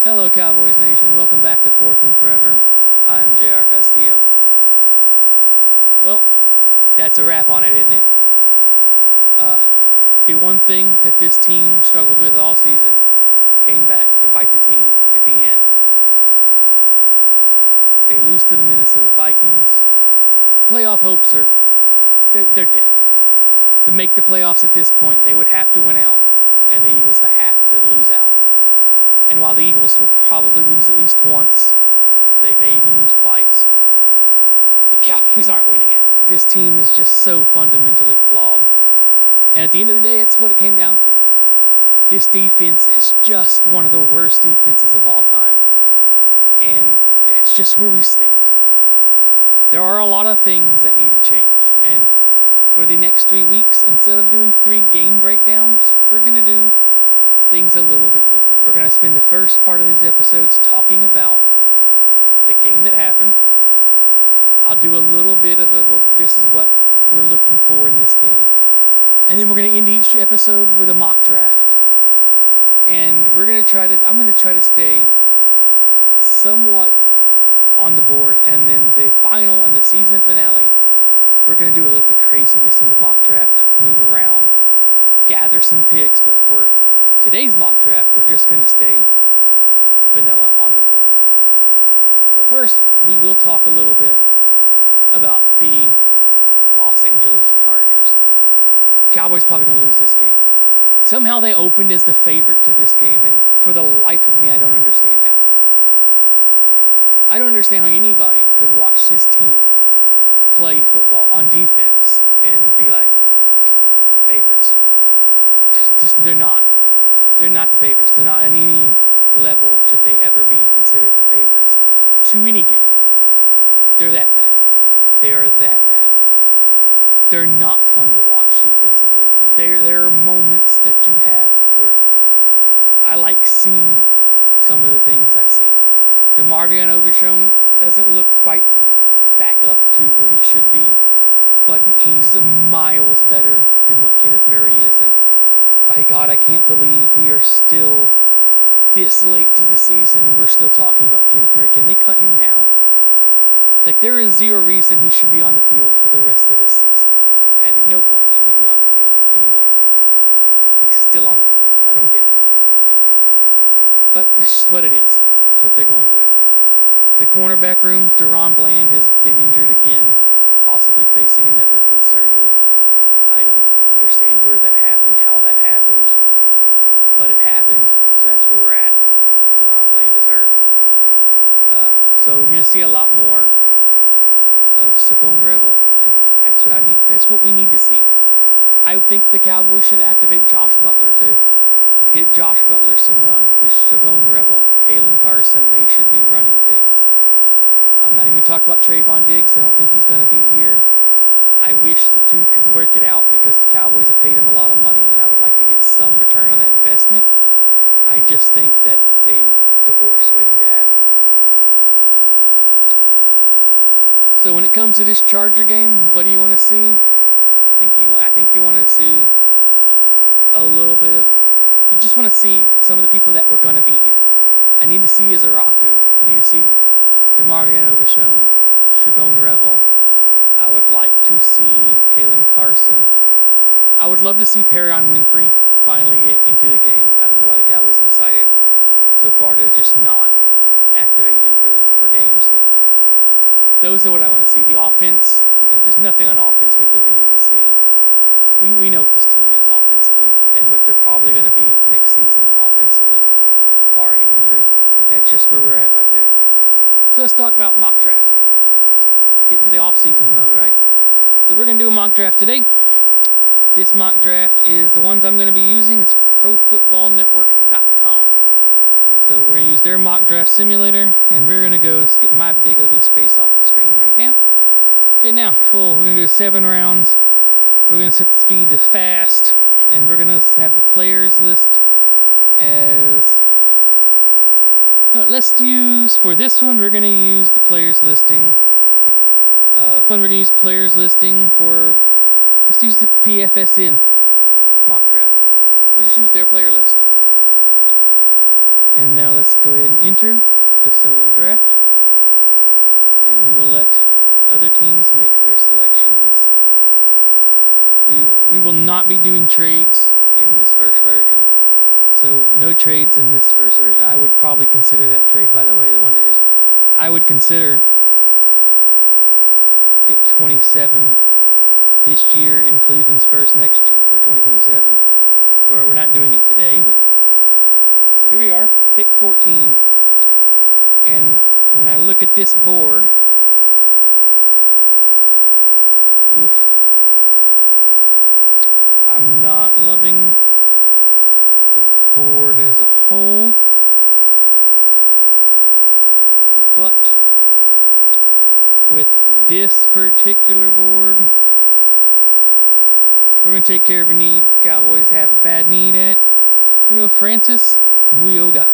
Hello, Cowboys Nation. Welcome back to Fourth and Forever. I am JR Castillo. Well, that's a wrap on it, isn't it? The one thing that this team struggled with all season came back to bite the team at the end. They lose to the Minnesota Vikings. Playoff hopes are they're dead. To make the playoffs at this point, they would have to win out, and the Eagles have to lose out. And while the Eagles will probably lose at least once, they may even lose twice, the Cowboys aren't winning out. This team is just so fundamentally flawed. And at the end of the day, that's what it came down to. This defense is just one of the worst defenses of all time. And that's just where we stand. There are a lot of things that need to change. And for the next 3 weeks, instead of doing 3 game breakdowns, we're going to do things a little bit different. We're going to spend the first part of these episodes talking about the game that happened. I'll do a little bit of this is what we're looking for in this game. And then we're going to end each episode with a mock draft. And I'm going to try to stay somewhat on the board. And then the final and the season finale, we're going to do a little bit craziness in the mock draft. Move around, gather some picks, but for today's mock draft, we're just going to stay vanilla on the board. But first, we will talk a little bit about the Los Angeles Chargers. Cowboys probably going to lose this game. Somehow they opened as the favorite to this game, and for the life of me, I don't understand how. I don't understand how anybody could watch this team play football on defense and be like, favorites. They're not. They're not the favorites. They're not on any level should they ever be considered the favorites to any game. They're that bad. They are that bad. They're not fun to watch defensively. There are moments that you have where I like seeing some of the things I've seen. DeMarvion Overshown doesn't look quite back up to where he should be, but he's miles better than what Kenneth Murray is, and by God, I can't believe we are still this late into the season and we're still talking about Kenneth Murray. Can they cut him now? Like, there is zero reason he should be on the field for the rest of this season. At no point should he be on the field anymore. He's still on the field. I don't get it. But it's just what it is. It's what they're going with. The cornerback rooms, Deron Bland has been injured again, possibly facing another foot surgery. I don't understand where that happened, how that happened, but it happened, so that's where we're at. Deron Bland is hurt. So we're going to see a lot more of Savone Revel, and that's what I need. That's what we need to see. I think the Cowboys should activate Josh Butler too. Give Josh Butler some run. With Savone Revel, Kalen Carson, they should be running things. I'm not even going to talk about Trayvon Diggs. I don't think he's going to be here. I wish the two could work it out because the Cowboys have paid him a lot of money, and I would like to get some return on that investment. I just think that's a divorce waiting to happen. So when it comes to this Charger game, what do you want to see? I think you want to see a little bit of. You just want to see some of the people that were gonna be here. I need to see Izaraku. I need to see DeMarvion Overshown, Savone Revel. I would like to see Kalen Carson. I would love to see Perion Winfrey finally get into the game. I don't know why the Cowboys have decided so far to just not activate him for games, but those are what I want to see. The offense, there's nothing on offense we really need to see. We know what this team is offensively and what they're probably going to be next season offensively, barring an injury. But that's just where we're at right there. So let's talk about mock draft. So let's get into the off-season mode, right? So we're going to do a mock draft today. This mock draft is the ones I'm going to be using is ProFootballNetwork.com. So we're going to use their mock draft simulator, and we're going to go, let's get my big ugly face off the screen right now. Okay, now, cool. We're going to go 7 rounds. We're going to set the speed to fast, and we're going to have the players list as... You know what, let's use, for this one, we're going to use the players listing. We're going to use players listing for, let's use the PFSN mock draft. We'll just use their player list. And now let's go ahead and enter the solo draft. And we will let other teams make their selections. We will not be doing trades in this first version. So no trades in this first version. I would probably consider that trade, by the way, the one that just... I would consider pick 27 this year in Cleveland's first next year for 2027. Well, we're not doing it today, but... So here we are, pick 14. And when I look at this board... Oof. I'm not loving the board as a whole. But with this particular board, we're going to take care of a need Cowboys have a bad need at. We go Francis Muyoga,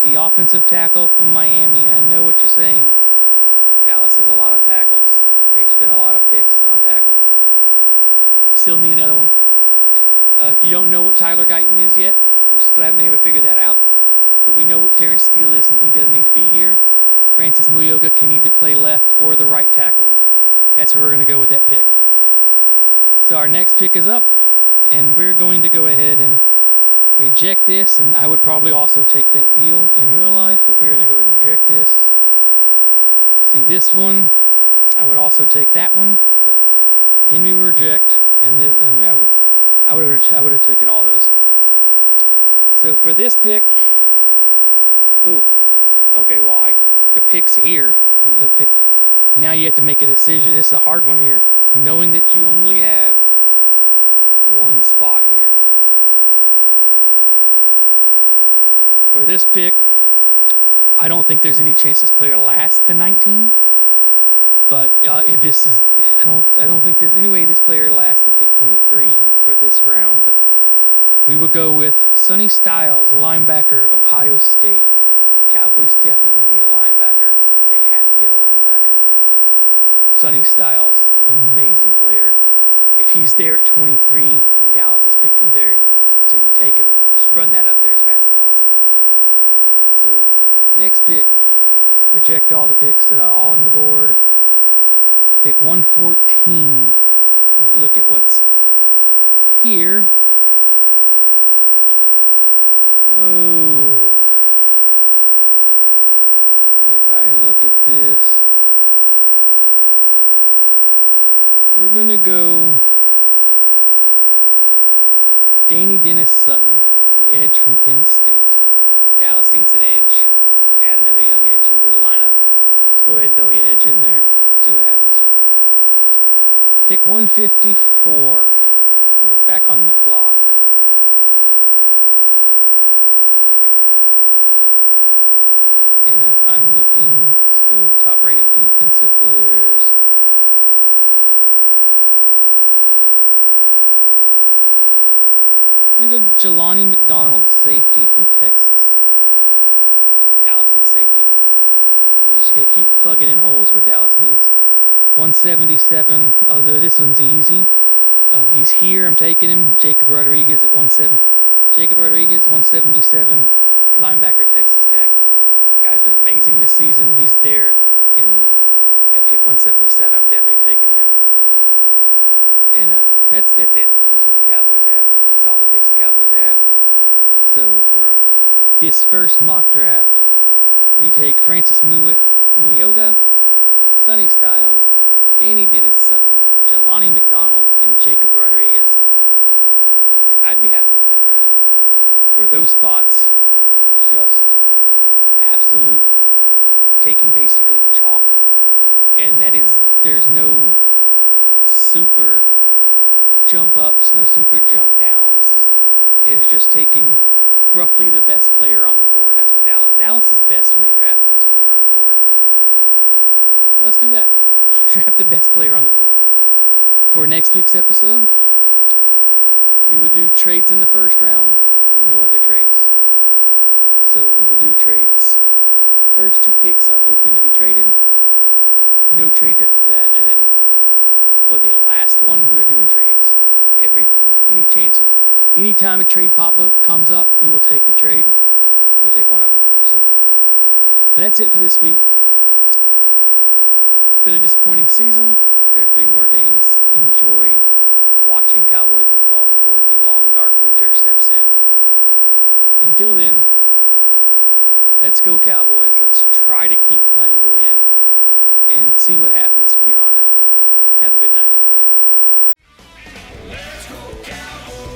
the offensive tackle from Miami. And I know what you're saying. Dallas has a lot of tackles. They've spent a lot of picks on tackle. Still need another one. You don't know what Tyler Guyton is yet. We still haven't been able to figure that out. But we know what Terrence Steele is, and he doesn't need to be here. Francis Muyoga can either play left or the right tackle. That's where we're going to go with that pick. So our next pick is up, and we're going to go ahead and reject this. And I would probably also take that deal in real life, but we're going to go ahead and reject this. See this one. I would also take that one, but again we reject, and this, and I would have taken all those. So for this pick, okay, well the pick's here. Now you have to make a decision. It's a hard one here, knowing that you only have one spot here. For this pick, I don't think there's any chance this player lasts to 19. But if this is, I don't think there's any way this player lasts to pick 23 for this round. But we will go with Sonny Styles, linebacker, Ohio State. Cowboys definitely need a linebacker. They have to get a linebacker. Sonny Styles, amazing player. If he's there at 23 and Dallas is picking there, you take him. Just run that up there as fast as possible. So next pick, reject all the picks that are on the board. Pick 114. We look at what's here. Oh. If I look at this, we're going to go Danny Dennis Sutton, the edge from Penn State. Dallas needs an edge. Add another young edge into the lineup. Let's go ahead and throw your edge in there. See what happens. Pick 154. We're back on the clock. And if I'm looking, let's go top-rated defensive players. I'm going to go Jelani McDonald, safety from Texas. Dallas needs safety. You just got to keep plugging in holes what Dallas needs. 177. Oh, this one's easy. He's here. I'm taking him. Jacob Rodriguez at 170. Jacob Rodriguez, 177. Linebacker, Texas Tech. Guy's been amazing this season. If he's there at pick 177, I'm definitely taking him. And that's it. That's what the Cowboys have. That's all the picks the Cowboys have. So for this first mock draft, we take Francis Muyoga, Sonny Styles, Danny Dennis Sutton, Jelani McDonald, and Jacob Rodriguez. I'd be happy with that draft. For those spots, just absolute taking basically chalk. And that is, there's no super jump ups, no super jump downs. It is just taking roughly the best player on the board. That's what Dallas is best when they draft best player on the board. So let's do that. Draft the best player on the board. For next week's episode, we would do trades in the first round, no other trades. So we will do trades. The first two picks are open to be traded. No trades after that. And then for the last one, we're doing trades. Anytime a trade comes up, we will take the trade. Go take one of them. So, but that's it for this week. It's been a disappointing season. There are 3 more games. Enjoy watching Cowboy football before the long, dark winter steps in. Until then, let's go Cowboys. Let's try to keep playing to win and see what happens from here on out. Have a good night, everybody. Let's go Cowboys!